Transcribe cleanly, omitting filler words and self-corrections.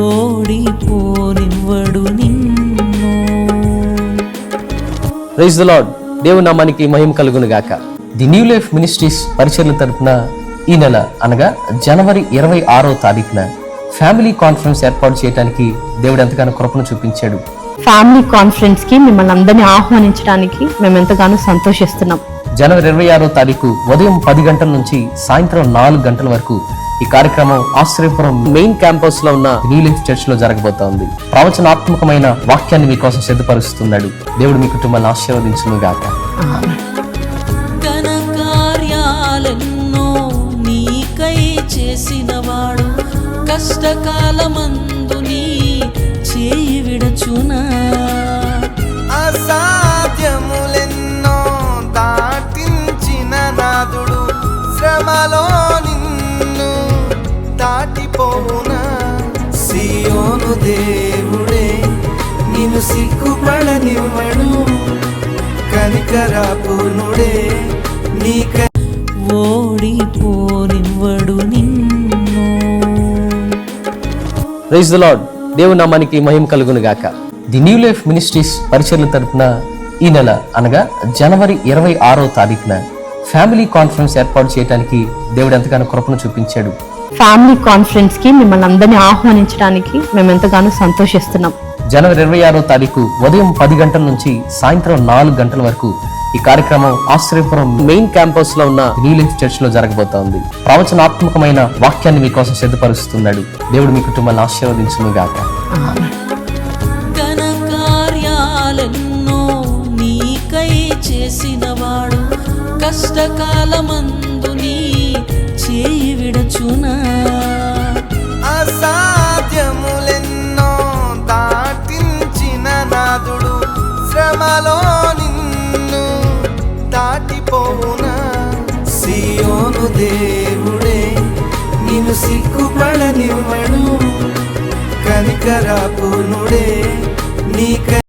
ఓడిపోనివ్వడు నిన్ను. Praise the Lord. దేవుని నామానికి మహిమ కలుగును గాక. ది న్యూ లైఫ్ మినిస్ట్రీస్ పరిచర్ల తరపున ఈ నెల అనగా జనవరి 26వ తారీఖున ఫ్యామిలీ కాన్ఫరెన్స్ ఏర్పాటు చేయడానికి దేవుడు ఎంతగానో కృపను చూపించాడు. ఫ్యామిలీ కాన్ఫరెన్స్ కి మిమ్మల్ని అందరినీ ఆహ్వానించడానికి మేము ఎంతగానో సంతోషిస్తున్నాం. జనవరి 26వ తారీఖు ఉదయం 10 గంటల నుంచి సాయంత్రం 4 గంటల వరకు ఈ కార్యక్రమం ఆశ్రయపురం మెయిన్ క్యాంపస్ లో ఉన్న న్యూ లైఫ్ చర్చ్ లో జరగబోతోంది. ప్రవచనాత్మకమైన వాక్యాన్ని మీకోసం సిద్ధపరుస్తున్నాడు. దేవుడు మీ కుటుంబాన్ని ఆశీర్వదించును గాక. ఘన కార్యాలెన్నో నీకై చేసినవాడు కష్టకాలమందు నీ చేయి విడచునా. అసాధ్యములెన్నో దాటించిన నాదుడు శ్రమలో నిన్ను దాటిపోవునా. సియోను దేవుడే నిన్ను సిగ్గుపడనివ్వడు, కనికరాపునుడే నీక ఓడిపోనివ్వడు నిన్ను. Praise the Lord. దేవుని నామానికి మహిమ కలుగును గాక. ది న్యూ లైఫ్ మినిస్ట్రీస్ పరిచర్ల తరపున ఈ నెల అనగా జనవరి 26వ తారీఖున ఫ్యామిలీ కాన్ఫరెన్స్ ఏర్పాటు చేయడానికి దేవుడు ఎంతగానో కృపను చూపించాడు. ఫ్యామిలీ కాన్ఫరెన్స్ కి మిమ్మల్ని అందరినీ ఆహ్వానించడానికి మేము ఎంతగానో సంతోషిస్తున్నాం. జనవరి 26వ తారీఖు ఉదయం 10 గంటల నుంచి సాయంత్రం 4 గంటల వరకు ఈ కార్యక్రమం ఆశ్రయపురం మెయిన్ క్యాంపస్ లో ఉన్న న్యూ లైఫ్ చర్చ్ లో జరగబోతోంది. ప్రవచనాత్మకమైన వాక్యాన్ని మీకోసం సిద్ధపరుస్తున్నాడు. దేవుడు మీ కుటుంబాన్ని ఆశీర్వదించును గాక. ఘన కార్యాలెన్నో నీకై చేసినవాడు కష్టకాలమందు నీ చేయి విడచునా. అసాధ్యములెన్నో దాటించిన నాదుడు శ్రమలో నిన్ను దాటిపోవునా. సియోను దేవుడే నిన్ను సిగ్గుపడనివ్వడు, కనికరాపునుడే నీక